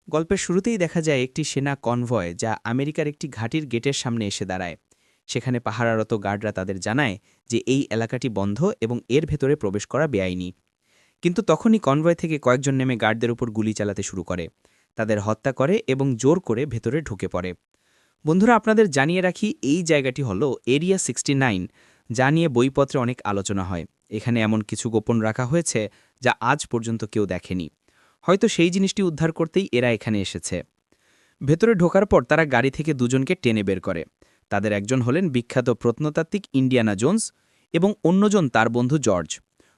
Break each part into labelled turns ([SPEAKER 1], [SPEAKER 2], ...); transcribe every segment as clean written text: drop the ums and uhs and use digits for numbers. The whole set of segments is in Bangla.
[SPEAKER 1] গল্পের শুরুতেই দেখা যায় একটি সেনা কনভয় যা আমেরিকার একটি ঘাঁটির গেটের সামনে এসে দাঁড়ায়। সেখানে পাহারারত গার্ডরা তাদের জানায় যে এই এলাকাটি বন্ধ এবং এর ভেতরে প্রবেশ করা বেআইনি। কিন্তু তখনই কনভয় থেকে কয়েকজন নেমে গার্ডদের উপর গুলি চালাতে শুরু করে, তাদের হত্যা করে এবং জোর করে ভেতরে ঢুকে পড়ে। বন্ধুরা, আপনাদের জানিয়ে রাখি, এই জায়গাটি হলো এরিয়া 69, যা নিয়ে বইপত্রে অনেক আলোচনা হয়। এখানে এমন কিছু গোপন রাখা হয়েছে যা আজ পর্যন্ত কেউ দেখেনি। হয়তো সেই জিনিসটি উদ্ধার করতেই এরা এখানে এসেছে। ভেতরে ঢোকার পর তারা গাড়ি থেকে দুজনকে টেনে বের করে। তাদের একজন হলেন বিখ্যাত প্রত্নতাত্ত্বিক ইন্ডিয়ানা জোন্স এবং অন্যজন তার বন্ধু জর্জ।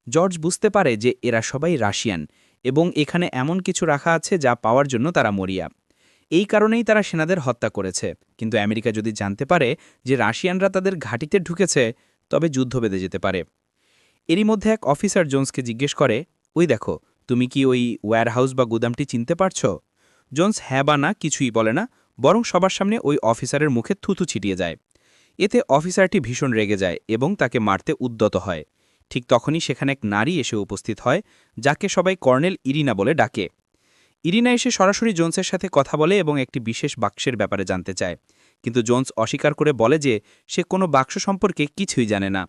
[SPEAKER 1] জর্জ বুঝতে পারে যে এরা সবাই রাশিয়ান এবং এখানে এমন কিছু রাখা আছে যা পাওয়ার জন্য তারা মরিয়া। এই কারণেই তারা সেনাদের হত্যা করেছে। কিন্তু আমেরিকা যদি জানতে পারে যে রাশিয়ানরা তাদের ঘাঁটিতে ঢুকেছে, তবে যুদ্ধ বেঁধে যেতে পারে। এরই মধ্যে এক অফিসার জোন্সকে জিজ্ঞেস করে, ওই দেখো, তুমি কি ওই ওয়্যারহাউস বা গুদামটি চিনতে পারছো? জোন্স হ্যাঁ বা না কিছুই বলে না, বরং সবার সামনে ওই অফিসারের মুখে থুথু ছিটিয়ে যায়। এতে অফিসারটি ভীষণ রেগে যায় এবং তাকে মারতে উদ্যত হয়। ঠিক তখনই সেখানে এক নারী এসে উপস্থিত হয়, যাকে সবাই কর্নেল ইরিনা বলে ডাকে। ইরিনা এসে সরাসরি জোন্সের সাথে কথা বলে এবং একটি বিশেষ বাক্সের ব্যাপারে জানতে চায়। কিন্তু জোন্স অস্বীকার করে বলে যে সে কোনো বাক্স সম্পর্কে কিছুই জানে না।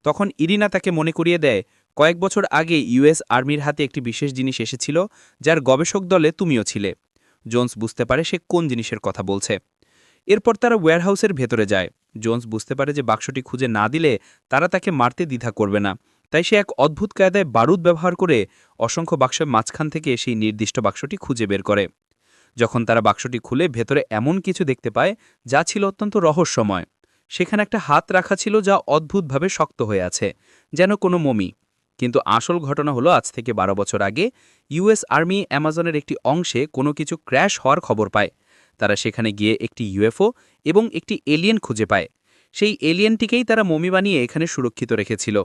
[SPEAKER 1] তখন ইরিনা তাকে মনে করিয়ে দেয়, কয়েক বছর আগে ইউএস আর্মির হাতে একটি বিশেষ জিনিস এসেছিল, যার গবেষক দলে তুমিও ছিলে। জোন্স বুঝতে পারে সে কোন জিনিসের কথা বলছে। এরপর তারা ওয়্যারহাউসের ভেতরে যায়। জোন্স বুঝতে পারে যে বাক্সটি খুঁজে না দিলে তারা তাকে মারতে দ্বিধা করবে না। তাই সে এক অদ্ভুত কায়দায় বারুদ ব্যবহার করে অসংখ্য বাক্সের মাঝখান থেকে সেই নির্দিষ্ট বাক্সটি খুঁজে বের করে। যখন তারা বাক্সটি খুলে ভেতরে এমন কিছু দেখতে পায় যা ছিল অত্যন্ত রহস্যময়। সেখানে একটা হাত রাখা ছিল যা অদ্ভুতভাবে শক্ত হয়ে আছে, যেন কোনো মমি। কিন্তু আসল ঘটনা হলো, আজ থেকে ১২ বছর আগে ইউএস আর্মি অ্যামাজনের একটি অংশে কোনো কিছু ক্র্যাশ হওয়ার খবর পায়। তারা সেখানে গিয়ে একটি ইউএফও এবং একটি এলিয়েন খুঁজে পায়। সেই এলিয়েনটিকেই তারা মমি বানিয়ে এখানে সুরক্ষিত রেখেছিল।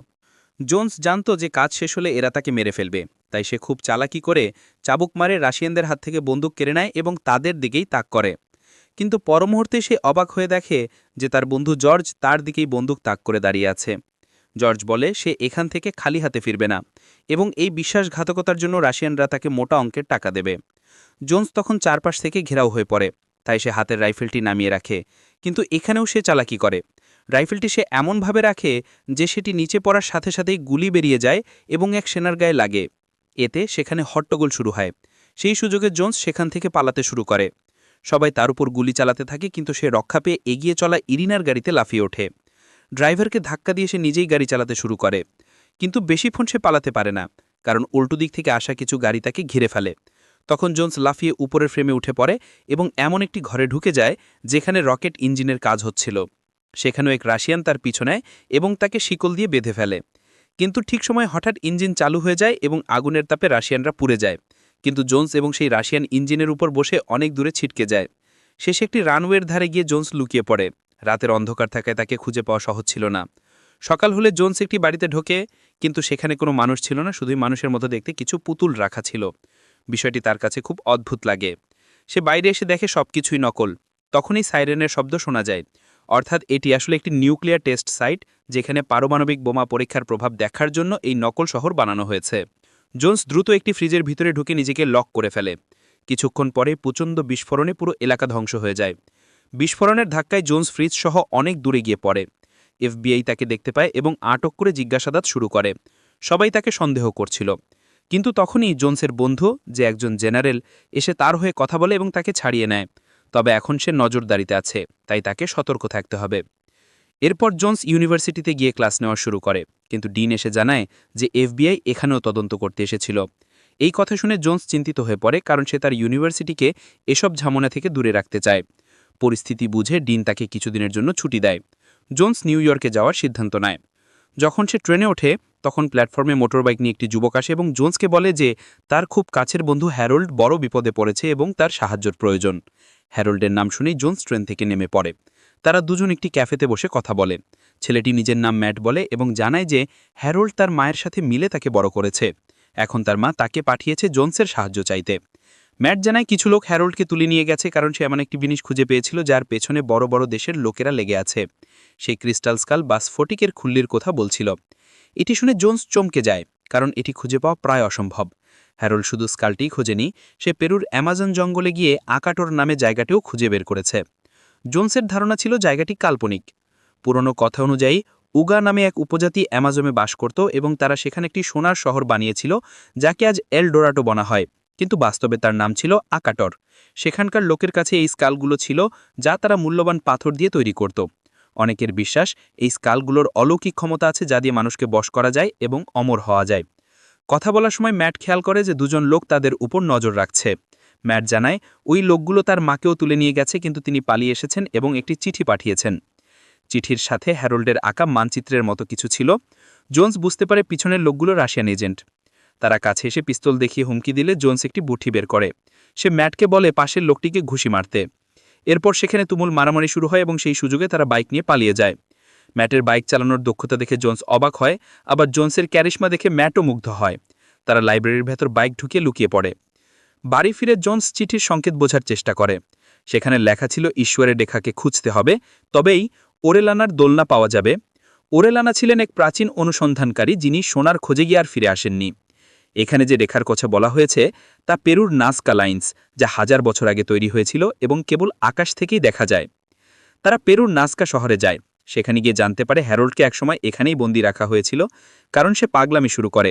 [SPEAKER 1] জোন্স জানত যে কাজ শেষ হলে এরা তাকে মেরে ফেলবে, তাই সে খুব চালাকি করে চাবুক মারে রাশিয়ানদের হাত থেকে বন্দুক কেড়ে নেয় এবং তাদের দিকেই তাক করে। কিন্তু পরমুহূর্তে সে অবাক হয়ে দেখে যে তার বন্ধু জর্জ তার দিকেই বন্দুক তাক করে দাঁড়িয়ে আছে। জর্জ বলে সে এখান থেকে খালি হাতে ফিরবে না এবং এই বিশ্বাসঘাতকতার জন্য রাশিয়ানরা তাকে মোটা অঙ্কের টাকা দেবে। জোন্স তখন চারপাশ থেকে ঘেরাও হয়ে পড়ে, তাই সে হাতের রাইফেলটি নামিয়ে রাখে। কিন্তু এখানেও সে চালাকি করে। রাইফেলটি সে এমনভাবে রাখে যে সেটি নিচে পড়ার সাথে সাথেই গুলি বেরিয়ে যায় এবং এক সেনার গায়ে লাগে। এতে সেখানে হট্টগোল শুরু হয়। সেই সুযোগে জোন্স সেখান থেকে পালাতে শুরু করে। সবাই তার উপর গুলি চালাতে থাকে, কিন্তু সে রক্ষা পেয়ে এগিয়ে চলা ইরিনার গাড়িতে লাফিয়ে ওঠে। ড্রাইভারকে ধাক্কা দিয়ে সে নিজেই গাড়ি চালাতে শুরু করে। কিন্তু বেশিক্ষণ সে পালাতে পারে না, কারণ উল্টো দিক থেকে আসা কিছু গাড়ি তাকে ঘিরে ফেলে। তখন জোন্স লাফিয়ে উপরের ফ্রেমে উঠে পড়ে এবং এমন একটি ঘরে ঢুকে যায় যেখানে রকেট ইঞ্জিনের কাজ হচ্ছিল। সেখানেও এক রাশিয়ান তার পিছু নেয় এবং তাকে শিকল দিয়ে বেঁধে ফেলে। কিন্তু ঠিক সময় হঠাৎ ইঞ্জিন চালু হয়ে যায় এবং আগুনের তাপে রাশিয়ানরা পুড়ে যায়। কিন্তু জোন্স এবং সেই রাশিয়ান ইঞ্জিনের উপর বসে অনেক দূরে ছিটকে যায়। শেষে একটি রানওয়ের ধারে গিয়ে জোন্স লুকিয়ে পড়ে। রাতের অন্ধকার থাকায় তাকে খুঁজে পাওয়া সহজ ছিল না। সকাল হলে জোন্স একটি বাড়িতে ঢোকে, কিন্তু সেখানে কোনো মানুষ ছিল না, শুধুই মানুষের মতো দেখতে কিছু পুতুল রাখা ছিল। বিষয়টি তার কাছে খুব অদ্ভুত লাগে। সে বাইরে এসে দেখে সবকিছুই নকল। তখনই সাইরেনের শব্দ শোনা যায়। অর্থাৎ এটি আসলে একটি নিউক্লিয়ার টেস্ট সাইট, যেখানে পারমাণবিক বোমা পরীক্ষার প্রভাব দেখার জন্য এই নকল শহর বানানো হয়েছে। জোন্স দ্রুত একটি ফ্রিজের ভিতরে ঢুকে নিজেকে লক করে ফেলে। কিছুক্ষণ পরে প্রচণ্ড বিস্ফোরণে পুরো এলাকা ধ্বংস হয়ে যায়। বিস্ফোরণের ধাক্কায় জোন্স ফ্রিজ সহ অনেক দূরে গিয়ে পড়ে। এফবিআই তাকে দেখতে পায় এবং আটক করে জিজ্ঞাসাবাদ শুরু করে। সবাই তাকে সন্দেহ করছিল। কিন্তু তখনই জোন্সের বন্ধু, যে একজন জেনারেল, এসে তার হয়ে কথা বলে এবং তাকে ছাড়িয়ে নেয়। তবে এখন সে নজরদারিতে আছে, তাই তাকে সতর্ক থাকতে হবে। এরপর জোন্স ইউনিভার্সিটিতে গিয়ে ক্লাস নেওয়া শুরু করে, কিন্তু ডিন এসে জানায় যে এফবিআই এখানেও তদন্ত করতে এসেছিল। এই কথা শুনে জোন্স চিন্তিত হয়ে পড়ে, কারণ সে তার ইউনিভার্সিটিকে এসব ঝামেলা থেকে দূরে রাখতে চায়। পরিস্থিতি বুঝে ডিন তাকে কিছুদিনের জন্য ছুটি দেয়। জোন্স নিউ ইয়র্কে যাওয়ার সিদ্ধান্ত নেয়। যখন সে ট্রেনে ওঠে, তখন প্ল্যাটফর্মে মোটরবাইক নিয়ে একটি যুবক আসে এবং জোন্সকে বলে যে তার খুব কাছের বন্ধু হ্যারোল্ড বড় বিপদে পড়েছে এবং তার সাহায্যের প্রয়োজন। হ্যারোল্ডের নাম শুনেই জোন্স ট্রেন থেকে নেমে পড়ে। তারা দুজন একটি ক্যাফেতে বসে কথা বলে। ছেলেটি নিজের নাম ম্যাট বলে এবং জানায় যে হ্যারোল্ড তার মায়ের সাথে মিলে তাকে বড় করেছে। এখন তার মা তাকে পাঠিয়েছে জোন্সের সাহায্য চাইতে। ম্যাট জানায় কিছু লোক হ্যারোল্ডকে তুলে নিয়ে গেছে, কারণ সে এমন একটি জিনিস খুঁজে পেয়েছিল যার পেছনে বড় বড় দেশের লোকেরা লেগে আছে। সেই ক্রিস্টাল স্কাল বা স্ফটিকের খুল্লির কথা বলছিল। এটি শুনে জোন্স চমকে যায়, কারণ এটি খুঁজে পাওয়া প্রায় অসম্ভব।
[SPEAKER 2] হ্যারল্ড শুধু স্কালটিই খোঁজেনি, সে পেরুর অ্যামাজন জঙ্গলে গিয়ে আকাটোর নামে জায়গাটিও খুঁজে বের করেছে। জোনসের ধারণা ছিল জায়গাটি কাল্পনিক। পুরনো কথা অনুযায়ী উগা নামে এক উপজাতি অ্যামাজনে বাস করত এবং তারা সেখানে একটি সোনার শহর বানিয়েছিল, যাকে আজ এল ডোরাটো বলা হয়, কিন্তু বাস্তবে তার নাম ছিল আকাটর। সেখানকার লোকের কাছে এই স্কালগুলো ছিল, যা তারা মূল্যবান পাথর দিয়ে তৈরি করত। অনেকের বিশ্বাস এই স্কালগুলোর অলৌকিক ক্ষমতা আছে, যা দিয়ে মানুষকে বশ করা যায় এবং অমর হওয়া যায়। কথা বলার সময় ম্যাট খেয়াল করে যে দুজন লোক তাদের উপর নজর রাখছে। ম্যাট জানায় ওই লোকগুলো তার মাকেও তুলে নিয়ে গেছে, কিন্তু তিনি পালিয়ে এসেছেন এবং একটি চিঠি পাঠিয়েছেন। চিঠির সাথে হ্যারোল্ডের আঁকা মানচিত্রের মতো কিছু ছিল। জোন্স বুঝতে পারে পিছনের লোকগুলো রাশিয়ান এজেন্ট। তারা কাছে এসে পিস্তল দেখিয়ে হুমকি দিলে জোন্স একটি বুঠি বের করে। সে ম্যাটকে বলে পাশের লোকটিকে ঘুষি মারতে। এরপর সেখানে তুমুল মারামারি শুরু হয় এবং সেই সুযোগে তারা বাইক নিয়ে পালিয়ে যায়। ম্যাটের বাইক চালানোর দক্ষতা দেখে জোন্স অবাক হয়, আবার জোন্সের ক্যারিশমা দেখে ম্যাটও মুগ্ধ হয়। তারা লাইব্রেরির ভেতর বাইক ঢুকিয়ে লুকিয়ে পড়ে। বাড়ি ফিরে জোন্স চিঠির সংকেত বোঝার চেষ্টা করে। সেখানে লেখা ছিল ঈশ্বরের রেখাকে খুঁজতে হবে, তবেই ওরেলানার দোলনা পাওয়া যাবে। ওরেলানা ছিলেন এক প্রাচীন অনুসন্ধানকারী, যিনি সোনার খোঁজে গিয়ে আর ফিরে আসেননি। এখানে যে রেখার কথা বলা হয়েছে তা পেরুর নাজকা লাইন্স, যা 1000 বছর আগে তৈরি হয়েছিল এবং কেবল আকাশ থেকেই দেখা যায়। তারা পেরুর নাজকা শহরে যায়। সেখানে গিয়ে জানতে পারে হ্যারোল্ডকে একসময় এখানেই বন্দি রাখা হয়েছিল, কারণ সে পাগলামি শুরু করে।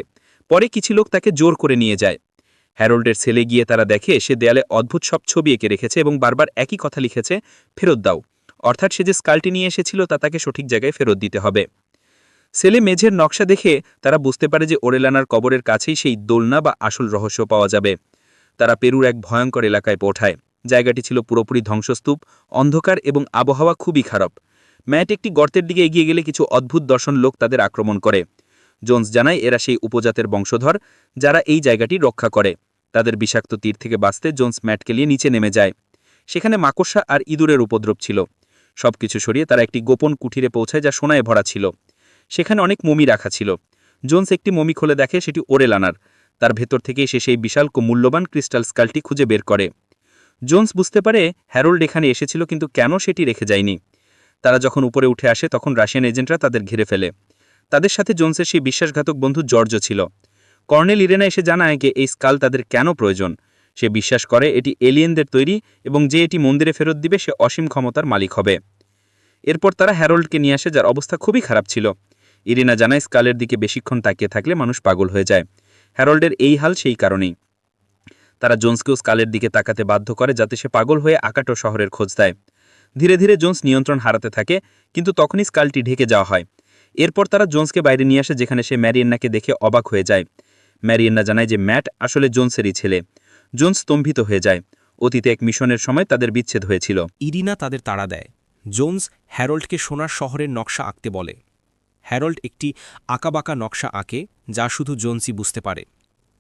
[SPEAKER 2] পরে কিছু লোক তাকে জোর করে নিয়ে যায়। হ্যারোল্ডের সেলে গিয়ে তারা দেখে সে দেয়ালে অদ্ভুত সব ছবি এঁকে রেখেছে এবং বারবার একই কথা লিখেছে, ফেরত দাও। অর্থাৎ সে যে স্কালটি নিয়ে এসেছিল তা তাকে সঠিক জায়গায় ফেরত দিতে হবে। সেলে মেঝের নকশা দেখে তারা বুঝতে পারে যে ওরেলানার কবরের কাছেই সেই দোলনা বা আসল রহস্য পাওয়া যাবে। তারা পেরুর এক ভয়ঙ্কর এলাকায় পৌঁছায়। জায়গাটি ছিল পুরোপুরি ধ্বংসস্তূপ, অন্ধকার এবং আবহাওয়া খুবই খারাপ। ম্যাট একটি গর্তের দিকে এগিয়ে গেলে কিছু অদ্ভুত দর্শন লোক তাদের আক্রমণ করে। জোন্স জানায় এরা সেই উপজাতের বংশধর, যারা এই জায়গাটি রক্ষা করে। তাদের বিষাক্ত তীর থেকে বাঁচতে জোন্স ম্যাটকে নিয়ে নিচে নেমে যায়। সেখানে মাকড়সা আর ইঁদুরের উপদ্রব ছিল। সবকিছু সরিয়ে তারা একটি গোপন কুঠিরে পৌঁছায়, যা সোনায় ভরা ছিল। সেখানে অনেক মমি রাখা ছিল। জোন্স একটি মমি খুলে দেখে সেটি ওরেলানার। তার ভেতর থেকেই সে সেই বিশাল মূল্যবান ক্রিস্টাল স্কালটি খুঁজে বের করে। জোন্স বুঝতে পারে হ্যারোল্ড এখানে এসেছিল, কিন্তু কেন সেটি রেখে যায়নি। তারা যখন উপরে উঠে আসে তখন রাশিয়ান এজেন্টরা তাদের ঘিরে ফেলে। তাদের সাথে জোন্সের সেই বিশ্বাসঘাতক বন্ধু জর্জ ছিল। কর্নেল ইরেনা এসে জানায় যে এই স্কাল তাদের কেন প্রয়োজন। সে বিশ্বাস করে এটি এলিয়েনদের তৈরি এবং যে এটি মন্দিরে ফেরত দিবে সে অসীম ক্ষমতার মালিক হবে। এরপর তারা হ্যারোল্ডকে নিয়ে আসে, যার অবস্থা খুবই খারাপ ছিল। ইরিনা জানায় স্কালের দিকে বেশিক্ষণ তাকিয়ে থাকলে মানুষ পাগল হয়ে যায়। হ্যারোল্ডের এই হাল সেই কারণেই। তারা জোন্সকেও স্কালের দিকে তাকাতে বাধ্য করে, যাতে সে পাগল হয়ে আকাটো শহরের খোঁজ দেয়। ধীরে ধীরে জোন্স নিয়ন্ত্রণ হারাতে থাকে, কিন্তু তখনই স্কালটি ঢেকে যাওয়া হয়। এরপর তারা জোন্সকে বাইরে নিয়ে আসে, যেখানে সে ম্যারিয়েন্নাকে দেখে অবাক হয়ে যায়। ম্যারিয়েন্না জানায় যে ম্যাট আসলে জোন্সেরই ছেলে। জোন্স স্তম্ভিত হয়ে যায়। অতীতে এক মিশনের সময় তাদের বিচ্ছেদ হয়েছিল।
[SPEAKER 3] ইরিনা তাদের তাড়া দেয়। জোন্স হ্যারল্ডকে সোনার শহরের নকশা আঁকতে বলে। হ্যারল্ড একটি আঁকাবাঁকা নকশা আঁকে, যা শুধু জোন্সই বুঝতে পারে।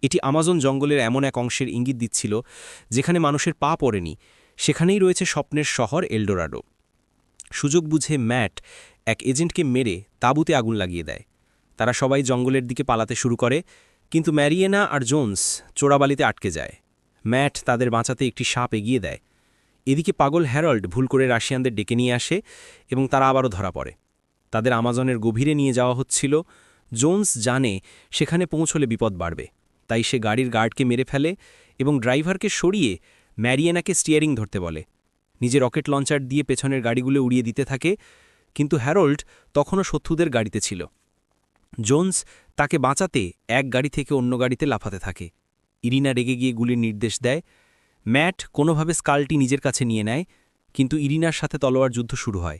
[SPEAKER 3] এটি আমাজন জঙ্গলের এমন এক অংশের ইঙ্গিত দিচ্ছিল যেখানে মানুষের পা পড়েনি। সেখানেই রয়েছে স্বপ্নের শহর এলডোরাডো। সুযোগ বুঝে ম্যাট এক এজেন্টকে মেরে তাঁবুতে আগুন লাগিয়ে দেয়। তারা সবাই জঙ্গলের দিকে পালাতে শুরু করে, কিন্তু ম্যারিয়েনা আর জোন্স চোরাবালিতে আটকে যায়। ম্যাট তাদের বাঁচাতে একটি সাপ এগিয়ে দেয়। এদিকে পাগল হ্যারল্ড ভুল করে রাশিয়ানদের ডেকে নিয়ে আসে এবং তারা আবারও ধরা পড়ে। তাদের আমাজনের গভীরে নিয়ে যাওয়া হচ্ছিল। জোন্স জানে সেখানে পৌঁছলে বিপদ বাড়বে, তাই সে গাড়ির গার্ডকে মেরে ফেলে এবং ড্রাইভারকে সরিয়ে ম্যারিয়েনাকে স্টিয়ারিং ধরতে বলে। নিজে রকেট লঞ্চার দিয়ে পেছনের গাড়িগুলো উড়িয়ে দিতে থাকে, কিন্তু হ্যারল্ড তখনও শত্রুদের গাড়িতে ছিল। জোন্স তাকে বাঁচাতে এক গাড়ি থেকে অন্য গাড়িতে লাফাতে থাকে। ইরিনা রেগে গিয়ে গুলির নির্দেশ দেয়। ম্যাট কোনোভাবে স্কালটি নিজের কাছে নিয়ে নেয়, কিন্তু ইরিনার সাথে তলোয়ার যুদ্ধ শুরু হয়।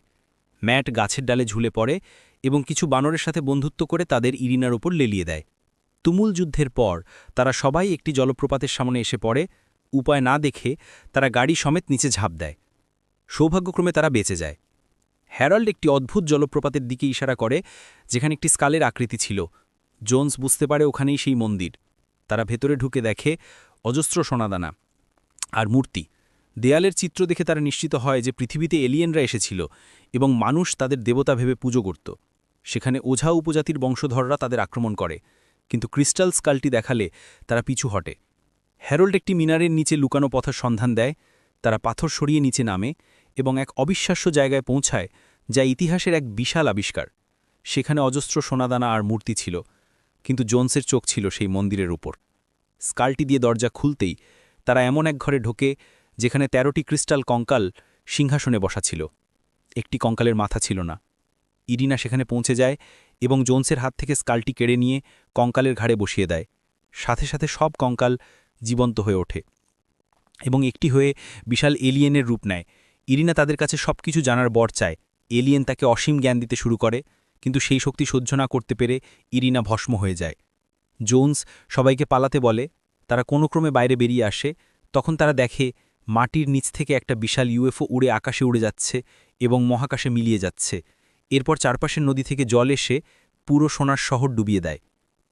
[SPEAKER 3] ম্যাট গাছের ডালে ঝুলে পড়ে এবং কিছু বানরের সাথে বন্ধুত্ব করে তাদের ইরিনার ওপর লেলিয়ে দেয়। তুমুল যুদ্ধের পর তারা সবাই একটি জলপ্রপাতের সামনে এসে পড়ে। উপায় না দেখে তারা গাড়ি সমেত নিচে ঝাঁপ দেয়। সৌভাগ্যক্রমে তারা বেঁচে যায়। হ্যারল্ড একটি অদ্ভুত জলপ্রপাতের দিকে ইশারা করে, যেখানে একটি স্কালের আকৃতি ছিল। জোন্স বুঝতে পারে ওখানেই সেই মন্দির। তারা ভেতরে ঢুকে দেখে অজস্র সোনাদানা আর মূর্তি। দেয়ালের চিত্র দেখে তারা নিশ্চিত হয় যে পৃথিবীতে এলিয়েনরা এসেছিল এবং মানুষ তাদের দেবতা ভেবে পুজো করত। সেখানে ওঝা উপজাতির বংশধররা তাদের আক্রমণ করে, কিন্তু ক্রিস্টাল স্কালটি দেখালে তারা পিছু হটে। হ্যারল্ড একটি মিনারের নিচে লুকানো পথের সন্ধান দেয়। তারা পাথর সরিয়ে নিচে নামে এবং এক অবিশ্বাস্য জায়গায় পৌঁছায়, যা ইতিহাসের এক বিশাল আবিষ্কার। সেখানে অজস্র সোনাদানা আর মূর্তি ছিল, কিন্তু জোন্সের চোখ ছিল সেই মন্দিরের উপর। স্কালটি দিয়ে দরজা খুলতেই তারা এমন এক ঘরে ঢোকে যেখানে ১৩টি ক্রিস্টাল কঙ্কাল সিংহাসনে বসা ছিল। একটি কঙ্কালের মাথা ছিল না। ইরিনা সেখানে পৌঁছে যায় এবং জোনসের হাত থেকে স্কালটি কেড়ে নিয়ে কঙ্কালের ঘাড়ে বসিয়ে দেয়। সাথে সাথে সব কঙ্কাল জীবন্ত হয়ে ওঠে এবং একটি হয়ে বিশাল এলিয়েনের রূপ নেয়। ইরিনা তাদের কাছে সবকিছু জানার বর চায়। এলিয়েন তাকে অসীম জ্ঞান দিতে শুরু করে, কিন্তু সেই শক্তি সহ্য না করতে পেরে ইরিনা ভস্ম হয়ে যায়। জোনস সবাইকে পালাতে বলে। তারা কোনো ক্রমে বাইরে বেরিয়ে আসে। তখন তারা দেখে মাটির নিচ থেকে একটা বিশাল ইউএফও উড়ে আকাশে উড়ে যাচ্ছে এবং মহাকাশে মিলিয়ে যাচ্ছে। এরপর চারপাশের নদী থেকে জল এসে পুরো সোনার শহর ডুবিয়ে দেয়।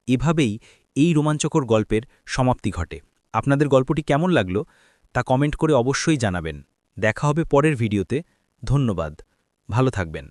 [SPEAKER 3] এভাবেই এই রোমাঞ্চকর গল্পের সমাপ্তি ঘটে। আপনাদের গল্পটি কেমন লাগলো তা কমেন্ট করে অবশ্যই জানাবেন। দেখা হবে পরের ভিডিওতে। ধন্যবাদ। ভালো থাকবেন।